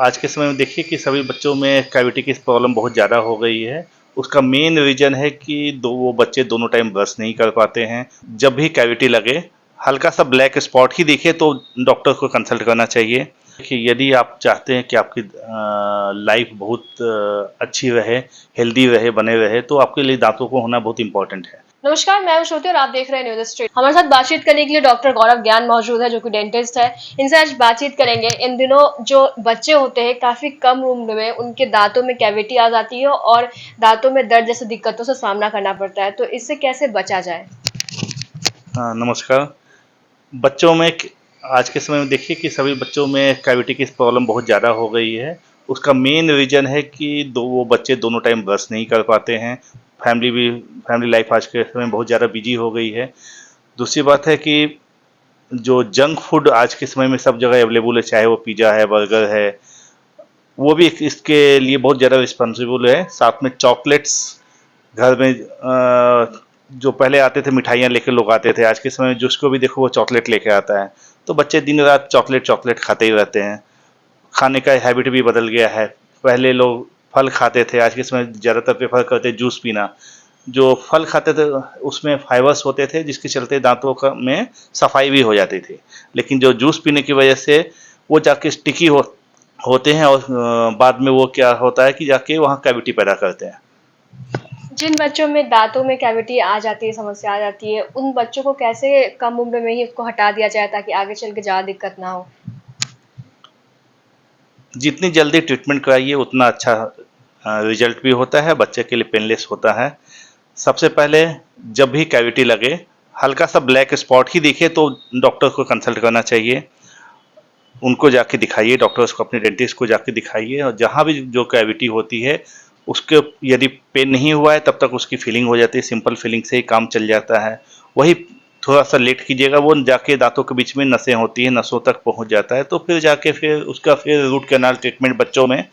आज के समय में देखिए कि सभी बच्चों में कैविटी की प्रॉब्लम बहुत ज़्यादा हो गई है। उसका मेन रीज़न है कि वो बच्चे दोनों टाइम ब्रश नहीं कर पाते हैं। जब भी कैविटी लगे, हल्का-सा ब्लैक स्पॉट ही दिखे तो डॉक्टर को कंसल्ट करना चाहिए। देखिए, यदि आप चाहते हैं कि आपकी लाइफ़ बहुत अच्छी रहे, हेल्दी रहे, बने रहे, तो आपके लिए दाँतों को होना बहुत इम्पोर्टेंट है। नमस्कार, मैं हूं श्रुति और आप देख रहे हैं न्यूज स्ट्रीट। हमारे साथ बातचीत करने के लिए डॉक्टर गौरव ज्ञान मौजूद है, जो कि डेंटिस्ट है। इनसे आज बातचीत करेंगे। इन दिनों जो बच्चे होते हैं, काफी कम उम्र में उनके दांतों में कैविटी आ जाती है और दांतों में दर्द जैसी दिक्कतों से सामना करना पड़ता है। तो इससे कैसे बचा जाए? नमस्कार। बच्चों में आज के समय में देखिए कि सभी बच्चों में कैविटी की प्रॉब्लम बहुत ज़्यादा हो गई है। उसका मेन रीज़न है कि वो बच्चे दोनों टाइम ब्रश नहीं कर पाते हैं। फैमिली लाइफ आज के समय में बहुत ज़्यादा बिजी हो गई है। दूसरी बात है कि जो जंक फूड आज के समय में सब जगह अवेलेबल है, चाहे वो पिज़्ज़ा है, बर्गर है, वो भी इसके लिए बहुत ज़्यादा रिस्पॉन्सिबल है। साथ में चॉकलेट्स घर में जो पहले आते थे, मिठाइयाँ लेके लोग आते थे, आज के समय में जिसको भी देखो वो चॉकलेट लेके आता है। तो बच्चे दिन रात चॉकलेट चॉकलेट खाते ही रहते हैं। खाने का हैबिट भी बदल गया है। पहले लोग फल खाते थे, आज के समय ज़्यादातर प्रेफर करते हैं जूस पीना। जो फल खाते थे उसमें फाइबर्स होते थे, जिसके चलते दांतों का में सफाई भी हो जाती थी। लेकिन जो जूस पीने की वजह से वो जाके स्टिकी होते हैं, और बाद में वो क्या होता है कि जाके वहाँ कैविटी पैदा करते हैं। जिन बच्चों में दांतों में कैविटी आ जाती है, समस्या आ जाती है, उन बच्चों को कैसे कम उम्र में ही उसको हटा दिया जाए ताकि आगे चल के ज्यादा दिक्कत ना हो? जितनी जल्दी ट्रीटमेंट कराइए उतना अच्छा रिजल्ट भी होता है, बच्चे के लिए पेनलेस होता है। सबसे पहले जब भी कैविटी लगे, हल्का सा ब्लैक स्पॉट ही दिखे तो डॉक्टर को कंसल्ट करना चाहिए। उनको जाके दिखाइए, डॉक्टर्स को, अपने डेंटिस्ट को जाके दिखाइए, और जहाँ भी जो कैविटी होती है उसके यदि पेन नहीं हुआ है तब तक उसकी फीलिंग हो जाती है। सिंपल फीलिंग से ही काम चल जाता है। वही थोड़ा सा लेट कीजिएगा, वो जाके दांतों के बीच में नसें होती हैं, नसों तक पहुंच जाता है, तो फिर जाके फिर उसका फिर रूट कैनाल ट्रीटमेंट बच्चों में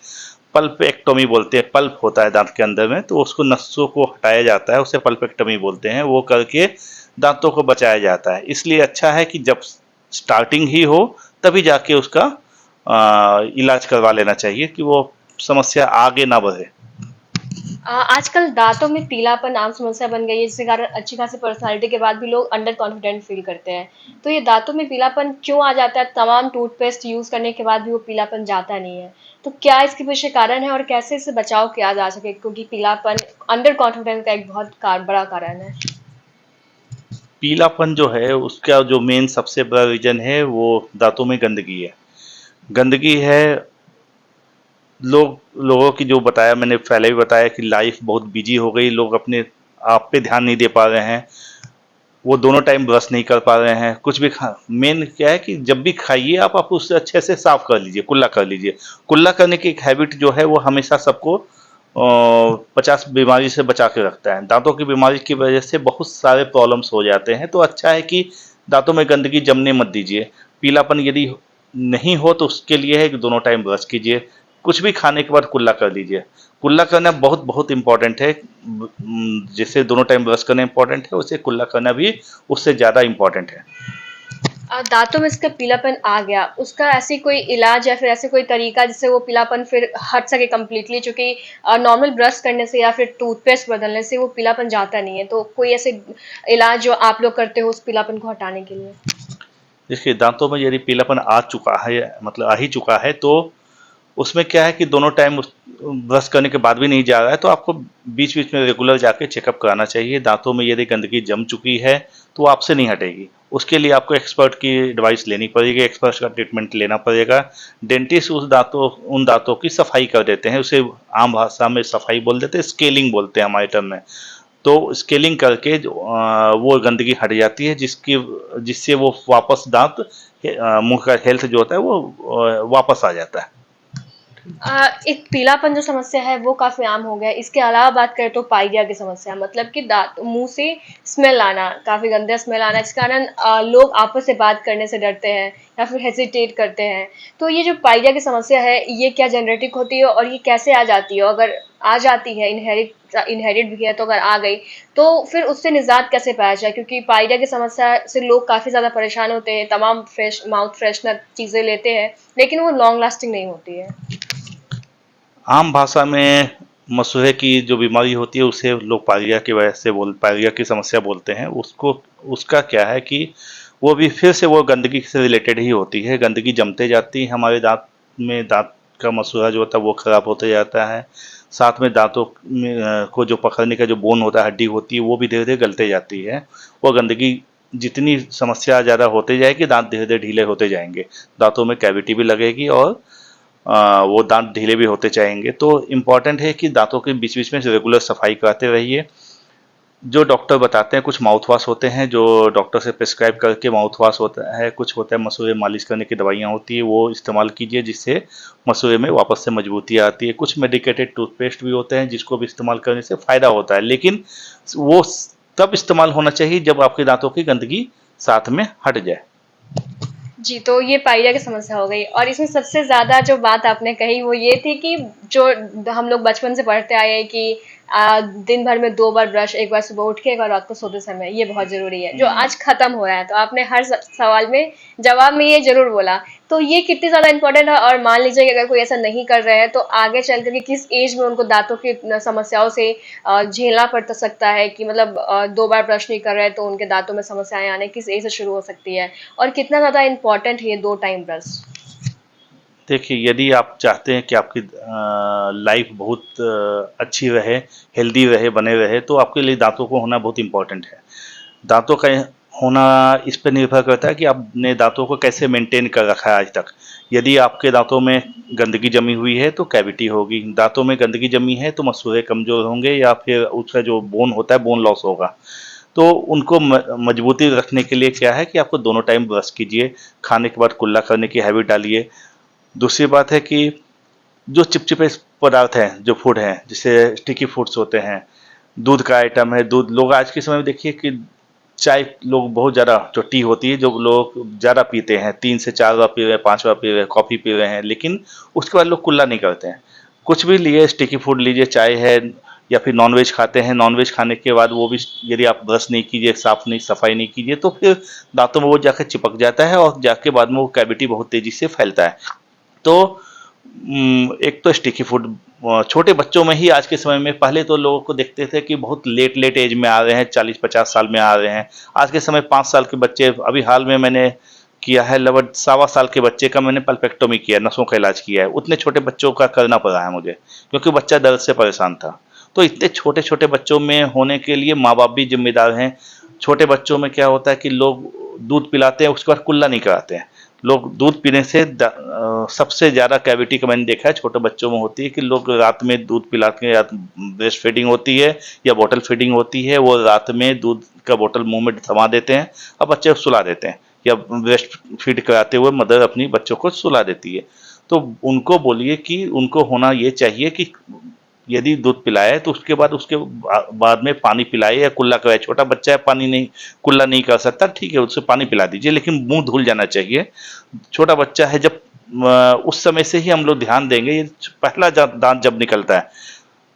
पल्पेक्टोमी बोलते हैं। पल्प होता है दांत के अंदर में, तो उसको नसों को हटाया जाता है, उसे पल्पेक्टोमी बोलते हैं। वो करके दांतों को बचाया जाता है। इसलिए अच्छा है कि जब स्टार्टिंग ही हो तभी जाके उसका इलाज करवा लेना चाहिए, कि वो समस्या आगे ना बढ़े। आजकल दांतों में पीलापन आम समस्या बन गई है, जिसके कारण अच्छी खासी पर्सनालिटी के बाद भी लोग अंडर कॉन्फिडेंट फील करते हैं। तो ये दांतों में पीलापन क्यों आ जाता है? तमाम टूथपेस्ट यूज करने के बाद भी वो पीलापन जाता नहीं है। तो क्या इसके पीछे कारण है और कैसे इससे बचाव किया जा सके? क्योंकि पीलापन अंडर कॉन्फिडेंस का एक बहुत बड़ा कारण है। पीलापन जो है उसका जो मेन सबसे बड़ा रीजन है वो दांतों में गंदगी है। गंदगी है। लोगों की, जो बताया मैंने पहले भी बताया, कि लाइफ बहुत बिजी हो गई, लोग अपने आप पे ध्यान नहीं दे पा रहे हैं। वो दोनों टाइम ब्रश नहीं कर पा रहे हैं। कुछ भी खा मेन क्या है कि जब भी खाइए आप उससे अच्छे से साफ कर लीजिए, कुल्ला कर लीजिए। कुल्ला करने की एक हैबिट जो है वो हमेशा सबको 50 बीमारी से बचा के रखता है। दांतों की बीमारी की वजह से बहुत सारे प्रॉब्लम्स हो जाते हैं, तो अच्छा है कि दांतों में गंदगी जमने मत दीजिए। पीलापन यदि नहीं हो तो उसके लिए है कि दोनों टाइम ब्रश कीजिए। कुछ भी खाने के बाद कुल्ला कर लीजिए। कुल्ला करना बहुत बहुत इंपॉर्टेंट है। जैसे दोनों टाइम ब्रश करना इंपॉर्टेंट है, उसे कुल्ला करना भी उससे ज़्यादा इंपॉर्टेंट है। दांतों में इसका पीलापन आ गया, उसका ऐसी कोई इलाज या फिर ऐसे कोई तरीका जिससे वो पीलापन फिर हट सके कंप्लीटली? चूंकि नॉर्मल ब्रश करने से या फिर टूथपेस्ट बदलने से वो पीलापन जाता नहीं है, तो कोई ऐसे इलाज जो आप लोग करते हो उस पीलापन को हटाने के लिए? देखिए, दांतों में यदि पीलापन आ चुका है, मतलब आ ही चुका है, तो उसमें क्या है कि दोनों टाइम ब्रश करने के बाद भी नहीं जा रहा है, तो आपको बीच बीच में रेगुलर जाके चेकअप कराना चाहिए। दांतों में यदि गंदगी जम चुकी है तो वो आपसे नहीं हटेगी। उसके लिए आपको एक्सपर्ट की एडवाइस लेनी पड़ेगी, एक्सपर्ट का ट्रीटमेंट लेना पड़ेगा। डेंटिस्ट उन दांतों की सफाई कर देते हैं, उसे आम भाषा में सफाई बोल देते हैं, स्केलिंग बोलते हैं हमारे टर्म में। तो स्केलिंग करके वो गंदगी हट जाती है, जिससे वो वापस दांत, मुंह का हेल्थ जो होता है वो वापस आ जाता है। एक पीलापन जो समस्या है वो काफी आम हो गया है। इसके अलावा बात करें तो पाइलिया की समस्या, मतलब कि दांत मुंह से स्मेल आना, काफी गंदा स्मेल आना, इस कारण लोग आपस से बात करने से डरते हैं या फिर हेजिटेट करते हैं। तो ये जो पाइलिया की समस्या है, ये क्या जेनेटिक होती है और ये कैसे आ जाती है? अगर आ जाती है, इनहेरिट भी है, तो अगर आ गई तो फिर उससे निजात कैसे पाया जाए? क्योंकि पाइलिया की समस्या से लोग काफी ज्यादा परेशान होते हैं, तमाम फ्रेश माउथ फ्रेशनर चीजें लेते हैं, लेकिन वो लॉन्ग लास्टिंग नहीं होती है। आम भाषा में मसूड़े की जो बीमारी होती है उसे लोग पाइलिया की वजह से पाइलिया की समस्या बोलते हैं उसको। उसका क्या है कि वो भी फिर से वो गंदगी से रिलेटेड ही होती है। गंदगी जमते जाती है हमारे दांत में, दांत का मसूड़ा जो होता है वो खराब होते जाता है। साथ में दांतों में को जो पकड़ने का जो बोन होता है, हड्डी होती है, वो भी धीरे धीरे गलते जाती है। वो गंदगी जितनी समस्या ज़्यादा होते जाएगी, दांत धीरे धीरे ढीले होते जाएंगे, दांतों में कैविटी भी लगेगी और वो दांत ढीले भी होते जाएंगे। तो इम्पॉर्टेंट है कि दांतों के बीच बीच में रेगुलर सफाई कराते रहिए। जो डॉक्टर बताते हैं, कुछ माउथ वॉश होते हैं जो डॉक्टर से प्रिस्क्राइब करके माउथ वॉश होता है, कुछ होता है मसूड़े मालिश करने की दवाइयाँ होती है, वो इस्तेमाल कीजिए जिससे मसूड़े में वापस से मजबूती आती है। कुछ मेडिकेटेड टूथपेस्ट भी होते हैं जिसको भी इस्तेमाल करने से फ़ायदा होता है, लेकिन वो तब इस्तेमाल होना चाहिए जब आपके दांतों की गंदगी साथ में हट जाए। जी, तो ये पाइलिया की समस्या हो गई और इसमें सबसे ज़्यादा जो बात आपने कही वो ये थी कि जो हम लोग बचपन से पढ़ते आए हैं कि दिन भर में 2 बार ब्रश, एक बार सुबह उठ के, एक बार रात को सोते समय, ये बहुत ज़रूरी है, जो आज खत्म हो रहा है। तो आपने हर सवाल में जवाब में ये ज़रूर बोला। तो ये कितनी ज़्यादा इम्पोर्टेंट है और मान लीजिए कि अगर कोई ऐसा नहीं कर रहा है तो आगे चल कर के किस एज में उनको दाँतों की समस्याओं से झेलना पड़ सकता है कि मतलब 2 बार ब्रश नहीं कर रहे हैं तो उनके दाँतों में समस्याएँ आने किस एज से शुरू हो सकती है? और कितना ज़्यादा इम्पोर्टेंट है ये 2 टाइम ब्रश? देखिए, यदि आप चाहते हैं कि आपकी लाइफ बहुत अच्छी रहे, हेल्दी रहे, बने रहे, तो आपके लिए दांतों को होना बहुत इम्पोर्टेंट है। दांतों का होना इस पर निर्भर करता है कि आपने दांतों को कैसे मेंटेन कर रखा है आज तक। यदि आपके दांतों में गंदगी जमी हुई है तो कैविटी होगी, दांतों में गंदगी जमी है तो मसूड़े कमज़ोर होंगे या फिर उसका जो बोन होता है बोन लॉस होगा। तो उनको मजबूती रखने के लिए क्या है कि आपको दोनों टाइम ब्रश कीजिए, खाने के बाद कुल्ला करने की हैबिट डालिए। दूसरी बात है कि जो चिपचिपे पदार्थ हैं, जो फूड हैं, जैसे स्टिकी फूड्स होते हैं, दूध का आइटम है, दूध लोग आज के समय में देखिए कि चाय लोग बहुत ज़्यादा जो टी होती है जो लोग ज़्यादा पीते हैं, 3 से 4 बार पी रहे हैं, 5 बार पी रहे हैं, कॉफ़ी पी रहे हैं, लेकिन उसके बाद लोग कुल्ला नहीं करते हैं। कुछ भी लिए, स्टिकी फूड लीजिए, चाय है या फिर नॉनवेज खाते हैं, नॉनवेज खाने के बाद वो भी यदि आप ब्रश नहीं कीजिए, साफ नहीं सफाई नहीं कीजिए तो फिर दांतों में वो जाकर चिपक जाता है और जाके बाद में वो कैविटी बहुत तेज़ी से फैलता है। तो एक तो स्टिकी फूड छोटे बच्चों में ही आज के समय में, पहले तो लोगों को देखते थे कि बहुत लेट लेट एज में आ रहे हैं, 40-50 साल में आ रहे हैं। आज के समय 5 साल के बच्चे, अभी हाल में मैंने किया है, लगभग 1.25 साल के बच्चे का मैंने पल्पेक्टोमी किया, नसों का इलाज किया है। उतने छोटे बच्चों का करना पड़ा है मुझे, क्योंकि बच्चा दर्द से परेशान था। तो इतने छोटे छोटे बच्चों में होने के लिए माँ बाप भी जिम्मेदार हैं। छोटे बच्चों में क्या होता है कि लोग दूध पिलाते हैं, उसके बाद कुल्ला नहीं कराते हैं। लोग दूध पीने से सबसे ज़्यादा कैविटी का मैंने देखा है छोटे बच्चों में होती है कि लोग रात में दूध पिलाते हैं, या ब्रेस्ट फीडिंग होती है या बॉटल फीडिंग होती है, वो रात में दूध का बोतल मुंह में थमा देते हैं और बच्चे को सुला देते हैं, या ब्रेस्ट फीड कराते हुए मदर अपनी बच्चों को सुला देती है। तो उनको बोलिए कि उनको होना ये चाहिए कि यदि दूध पिलाए तो उसके बाद उसके बाद में पानी पिलाए या कुल्ला कराए। छोटा बच्चा है, पानी नहीं, कुल्ला नहीं कर सकता, ठीक है, उससे पानी पिला दीजिए, लेकिन मुंह धुल जाना चाहिए। छोटा बच्चा है जब उस समय से ही हम लोग ध्यान देंगे। ये पहला दांत जब निकलता है,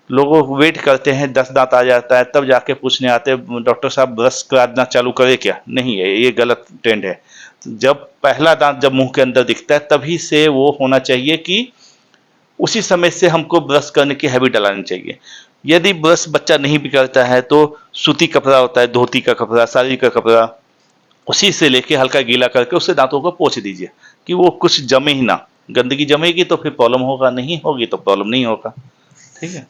लोगों वेट करते हैं 10 दांत आ जाता है तब जाके पूछने आते हैं डॉक्टर साहब ब्रश कराना चालू करें क्या? नहीं है, ये गलत ट्रेंड है। जब पहला दांत जब मुंह के अंदर दिखता है तभी से वो होना चाहिए कि उसी समय से हमको ब्रश करने की हैबिट डालनी चाहिए। यदि ब्रश बच्चा नहीं भी करता है तो सूती कपड़ा होता है, धोती का कपड़ा, साड़ी का कपड़ा, उसी से लेके हल्का गीला करके उससे दांतों को पोंछ दीजिए कि वो कुछ जमे ही ना। गंदगी जमेगी तो फिर प्रॉब्लम होगा, नहीं होगी तो प्रॉब्लम नहीं होगा। ठीक है।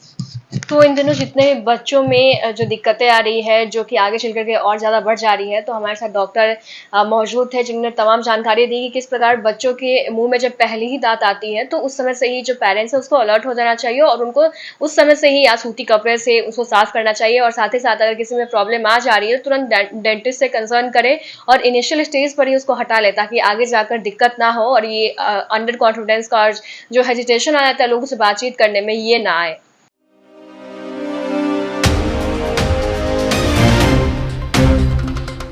तो इन दिनों जितने भी बच्चों में जो दिक्कतें आ रही है, जो कि आगे चल कर के और ज़्यादा बढ़ जा रही है, तो हमारे साथ डॉक्टर मौजूद थे जिन्होंने तमाम जानकारी दी कि किस प्रकार बच्चों के मुंह में जब पहली ही दांत आती है तो उस समय से ही जो पेरेंट्स है उसको अलर्ट हो जाना चाहिए और उनको उस समय से ही या सूती कपड़े से उसको साफ करना चाहिए, और साथ ही साथ अगर किसी में प्रॉब्लम आ जा रही है तो तुरंत डेंटिस्ट से कंसर्न करे और इनिशियल स्टेज पर ही उसको हटा ले, ताकि आगे जाकर दिक्कत ना हो और ये अंडर कॉन्फिडेंस का और जो हेजिटेशन आ जाता है लोगों से बातचीत करने में, ये ना आए।